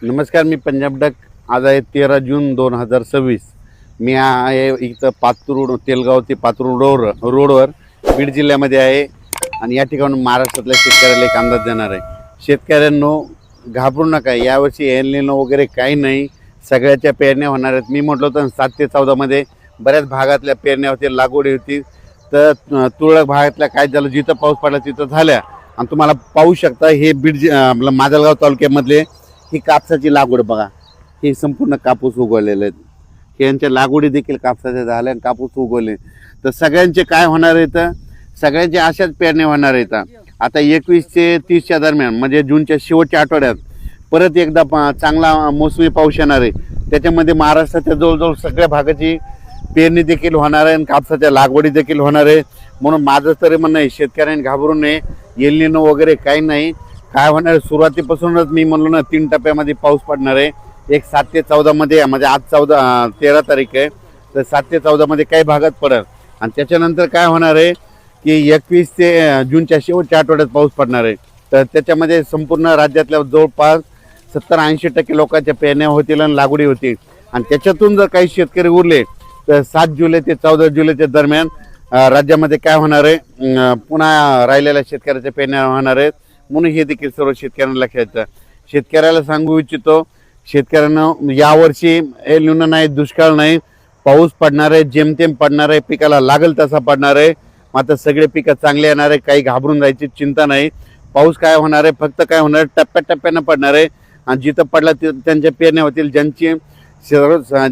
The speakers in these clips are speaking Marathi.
नमस्कार, मी पंजाब डक. आज आहे 13 जून 2026. मी आहे इथं पातूर तेलगाव ते पातूर रोडवर बीड जिल्ह्यामध्ये आहे. आणि या ठिकाणून महाराष्ट्रातल्या शेतकऱ्याला एक अंदाज देणार आहे. शेतकऱ्यांनो, घाबरू नका. यावर्षी एल निनो वगैरे काही नाही, सगळ्याच्या पेरण्या होणार आहेत. मी म्हटलं होतं 7 ते 14 बऱ्याच भागातल्या पेरण्या होतील, लागवडी होती. तर तुरळक भागातल्या काय झालं, जिथं पाऊस पडला तिथं झाल्या. आणि तुम्हाला पाहू शकता, हे बीड आपलं माजलगाव तालुक्यामधले ही कापसाची लागवड बघा. हे संपूर्ण कापूस उगवलेले आहेत. हे यांच्या लागवडी देखील कापसाच्या झाल्या आणि कापूस उगवले. तर सगळ्यांचे काय होणार आहे, तर सगळ्यांचे अशाच पेरण्या होणार आहेत. आता 21 ते 30च्या दरम्यान, म्हणजे जूनच्या शेवटच्या आठवड्यात परत एकदा चांगला मोसमी पाऊस येणार आहे. त्याच्यामध्ये महाराष्ट्राच्या जवळजवळ सगळ्या भागाची पेरणी देखील होणार आहे आणि कापसाच्या लागवडी देखील होणार आहे. म्हणून माझं तरी म्हणणं आहे, शेतकऱ्यांनी घाबरू नये. एल निनो वगैरे काही नाही. काय होणार, सुरुवातीपासूनच मी म्हणलो ना, 3 टप्प्यामध्ये पाऊस पडणार आहे. एक 7 ते 14 म्हणजे आज 13 तारीख आहे, तर 7 ते 14 काही भागात पडेल. आणि त्याच्यानंतर काय होणार आहे की 21 ते जूनच्या शेवटच्या आठवड्यात पाऊस पडणार आहे. तर त्याच्यामध्ये संपूर्ण राज्यातल्या जवळपास 70-80% लोकांच्या पेरण्या होतील आणि लागवडी होतील. आणि त्याच्यातून जर काही शेतकरी उरले तर 7 जुलै ते 14 जुलैच्या दरम्यान राज्यामध्ये काय होणार आहे, पुन्हा राहिलेल्या शेतकऱ्याच्या पेरण्या होणार आहेत. म्हणून हे देखील सर्व शेतकऱ्यांना लक्षात येतं. शेतकऱ्याला सांगू इच्छितो, शेतकऱ्यांना यावर्षी एल निनो नाही, दुष्काळ नाही, पाऊस पडणार आहे, जेमतेम पडणार आहे, पिकाला लागल तसा पडणार आहे. मात्र सगळे पिकं चांगले येणार आहे. काही घाबरून जायची चिंता नाही. पाऊस काय होणार आहे, फक्त काय होणार आहे, टप्प्याटप्प्यानं पडणार आहे. आणि जिथं पडला त्यांच्या पेरण्या होतील.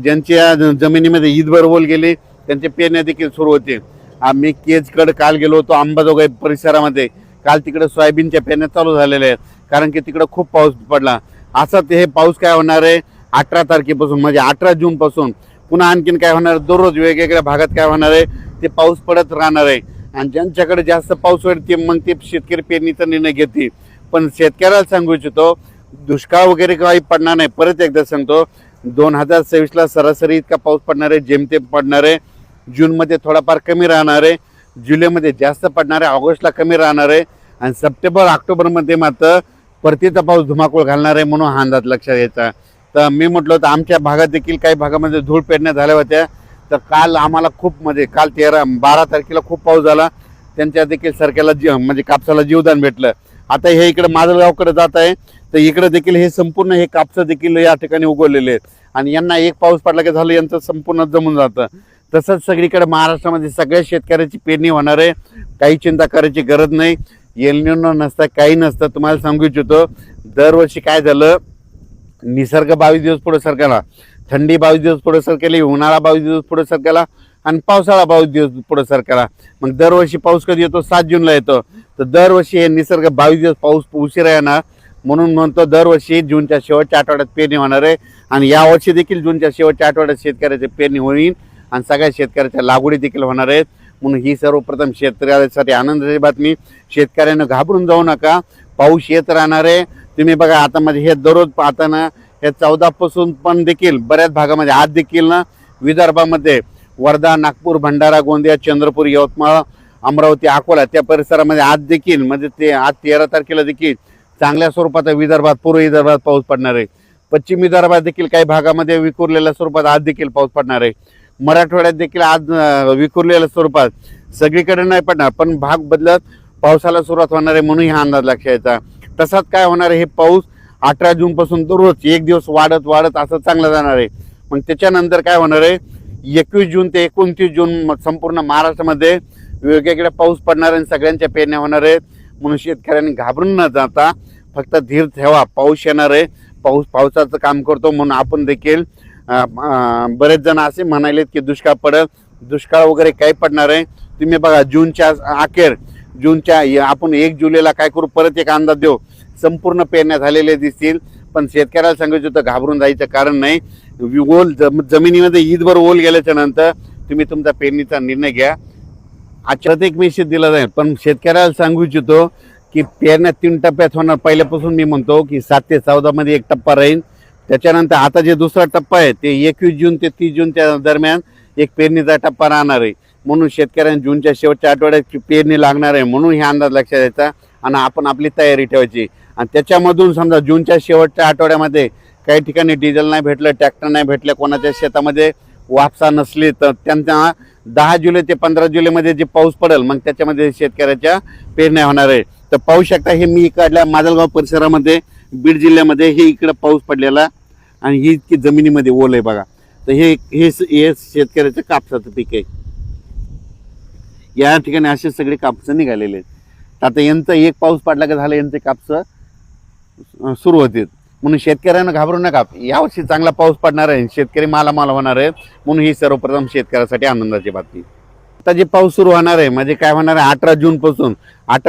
ज्यांच्या जमिनीमध्ये ईदभर ओल गेली त्यांच्या पेरण्या देखील सुरू होतील. आम्ही केजकडे काल गेलो होतो, अंबाजोगाई परिसरामध्ये. काल तिकडे सोयाबीनच्या पेरण्या चालू झालेल्या आहेत, कारण की तिकडे खूप पाऊस पडला. असं हे पाऊस काय होणार आहे, 18 तारखेपासून म्हणजे 18 जूनपासून पुन्हा आणखीन काय होणार, दररोज वेगवेगळ्या भागात काय होणार आहे, ते पाऊस पडत राहणार आहे. आणि ज्यांच्याकडे जास्त पाऊस होईल ते मग ते शेतकरी पेरणीचा निर्णय घेतील. पण शेतकऱ्याला सांगू इच्छितो, दुष्काळ वगैरे काही पडणार नाही. परत एकदा सांगतो, 2026ला सरासरी इतका पाऊस पडणार आहे, जेमतेम पडणार आहे. जूनमध्ये थोडाफार कमी राहणार आहे, जुलैमध्ये जास्त पडणार आहे, ऑगस्टला कमी राहणार आहे. आणि सप्टेंबर ऑक्टोबरमध्ये मात्र परतीचा पाऊस धुमाकूळ घालणार आहे. म्हणून हा अंदाज लक्षात घ्यायचा. तर मी म्हटलं होतं, आमच्या भागात देखील काही भागामध्ये धूळ पेरण्या झाल्या होत्या. तर काल आम्हाला खूप काल 12 तारखेला खूप पाऊस झाला. त्यांच्या देखील सरक्याला म्हणजे कापसाला जीवदान भेटलं. आता हे इकडे माजलगावकडे जात आहे, तर इकडे देखील हे संपूर्ण हे कापसं देखील या ठिकाणी उगवलेले आहेत. आणि यांना एक पाऊस पडला की झालं, यांचं संपूर्ण जमून जातं. तसंच सगळीकडे महाराष्ट्रामध्ये सगळ्या शेतकऱ्याची पेरणी होणार आहे. काही चिंता करायची गरज नाही. एल निनो नसता, काही नसतं. तुम्हाला सांगू इच्छितो, दरवर्षी काय झालं, निसर्ग 22 दिवस पुढे सरकला, थंडी 22 दिवस पुढे सरकेली, उन्हाळा 22 दिवस पुढे सरकला आणि पावसाळा 22 दिवस पुढे सरकला. मग दरवर्षी पाऊस कधी येतो, 7 जूनला येतो. तर दरवर्षी हे निसर्ग 22 दिवस पाऊस उशिरा येणार. म्हणून म्हणतो, दरवर्षी जूनच्या शेवटच्या आठवड्यात पेरणी होणार आहे. आणि यावर्षी देखील जूनच्या शेवटच्या आठवड्यात शेतकऱ्याची पेरणी होईल आणि सगळ्या शेतकऱ्याच्या लागवडी देखील होणार आहेत. म्हणून ही सर्वप्रथम शेतकऱ्यासाठी आनंदाची बातमी. शेतकऱ्यांना घाबरून जाऊ नका, पाऊस येत राहणार आहे. तुम्ही बघा, आता म्हणजे हे दररोज पाहताना हे 14 पासून पण देखील बऱ्याच भागामध्ये, आज देखील ना विदर्भामध्ये वर्धा, नागपूर, भंडारा, गोंदिया, चंद्रपूर, यवतमाळ, अमरावती, अकोला त्या परिसरामध्ये आज देखील म्हणजे ते आज 13 तारखेला देखील चांगल्या स्वरूपात विदर्भात, पूर्व विदर्भात पाऊस पडणार आहे. पश्चिम विदर्भात देखील काही भागामध्ये विखुरलेल्या स्वरूपात आज देखील पाऊस पडणार आहे. मराठवाड्यात देखील आज विखुरलेल्या स्वरूपात, सगळीकडे नाही पडणार पण भाग बदलत पावसाला सुरुवात होणार आहे. म्हणून हा अंदाज लक्षात यायचा. तसाच काय होणार आहे, हे पाऊस 18 जूनपासून दररोज एक दिवस वाढत वाढत असं चांगलं जाणार आहे. मग त्याच्यानंतर काय होणार आहे, 21 जून ते 29 जून संपूर्ण महाराष्ट्रामध्ये वेगवेगळ्या पाऊस पडणार आहे आणि सगळ्यांच्या पेरण्या होणार आहेत. म्हणून शेतकऱ्यांनी घाबरून न जाता फक्त धीर ठेवा. पाऊस येणार आहे, पाऊस पावसाचं काम करतो. म्हणून आपण देखील बरेच जण असे म्हणालेत की दुष्काळ पडेल, दुष्काळ वगैरे काही पडणार आहे. तुम्ही बघा, जूनच्या अखेर, जूनच्या आपण 1 जुलैला काय करू, परत एक अंदाज देऊ. संपूर्ण पेरण्या झालेले दिसतील. पण शेतकऱ्याला सांगायचं होतं, घाबरून जायचं कारण नाही. ओल जमिनीमध्ये ईदभर ओल गेल्याच्या नंतर तुम्ही तुमचा पेरणीचा निर्णय घ्या. आजच्यात एक मेसेज दिला जाईल. पण शेतकऱ्याला सांगू इच्छितो की पेरण्या 3 टप्प्यात होणार. पहिल्यापासून मी म्हणतो की 7 ते 14 एक टप्पा राहील. त्याच्यानंतर आता जे दुसरा टप्पा आहे ते 21 जून ते 30 जूनच्या दरम्यान एक पेरणीचा टप्पा राहणार आहे. म्हणून शेतकऱ्यांना जूनच्या शेवटच्या आठवड्यात पेरणी लागणार आहे. म्हणून हे अंदाज लक्षात द्यायचा आणि आपण आपली तयारी ठेवायची. आणि त्याच्यामधून समजा जूनच्या शेवटच्या आठवड्यामध्ये काही ठिकाणी डिझेल नाही भेटलं, ट्रॅक्टर नाही भेटले, कोणाच्या शेतामध्ये वापसा नसली तर त्यांना 10 जुलै ते 15 जुलैमध्ये जे पाऊस पडेल मग त्याच्यामध्ये शेतकऱ्याच्या पेरण्या होणार आहे. तर पाहू शकता हे मी इकडल्या माजलगाव परिसरामध्ये बीड जिल्ह्यामध्ये हे इकडं पाऊस पडलेला आणि ही इतकी जमिनीमध्ये ओल आहे बघा. तर हे शेतकऱ्याचं कापसाचं पीक आहे. या ठिकाणी असे सगळे कापसं निघालेले आहेत. आता यांचं एक पाऊस पडला का झालं यांचे कापसं सुरू होते. म्हणून शेतकऱ्यांना घाबरू नका, यावर्षी चांगला पाऊस पडणार आहे, शेतकरी मालामाल होणार आहे. म्हणून ही सर्वप्रथम शेतकऱ्यासाठी आनंदाची बातमी. आता जे पाऊस सुरू होणार आहे म्हणजे काय होणार आहे 18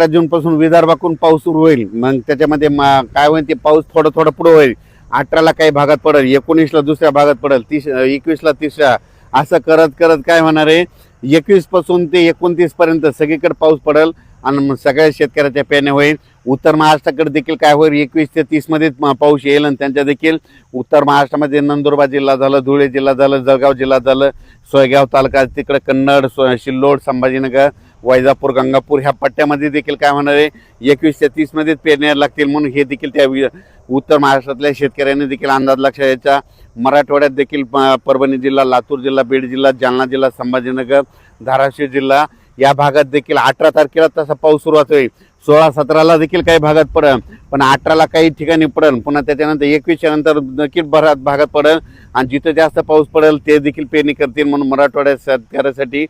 जून पासून विदर्भाकडून पाऊस सुरू होईल. मग त्याच्यामध्ये काय होईल ते पाऊस थोडं थोडं पुढे होईल. 18ला काही भागात पडेल, 19ला दुसऱ्या भागात पडेल, 21ला तिसऱ्या, असं करत करत काय होणार आहे 21 पासून ते 29 पर्यंत सगळीकडे पाऊस पडेल आणि मग सगळ्या शेतकऱ्याच्या पेरण्या होईल. उत्तर महाराष्ट्राकडे देखील काय होईल 21 ते 30 मध्ये पाऊस येईल आणि त्यांच्या देखील उत्तर महाराष्ट्रामध्ये नंदुरबार जिल्हा झालं, धुळे जिल्हा झालं, जळगाव जिल्हा झालं, सोयगाव तालुका, तिकडे कन्नड, सिल्लोड, संभाजीनगर, वैजापूर, गंगापूर ह्या पट्ट्यामध्ये देखील काय होणार आहे 21 ते 30 मध्येच पेरण्या लागतील. म्हणून हे देखील त्या उत्तर महाराष्ट्रातल्या शेतकऱ्यांनी देखील अंदाज लक्षात यायचा. मराठवाड्यात देखील परभणी जिल्हा, लातूर जिल्हा, बीड जिल्हा, जालना जिल्हा, संभाजीनगर, धाराशिव जिल्हा या भागात देखील 18 तारखेला तसा पाऊस सुरुवात होईल. 16-17ला देखील काही भागात पडेल, पण 18ला काही ठिकाणी पडेल. पुन्हा त्याच्यानंतर 21च्या नंतर देखील भागात पडेल आणि जिथं जास्त पाऊस पडेल ते देखील पेरणी करतील. म्हणून मराठवाड्यात शेतकऱ्यासाठी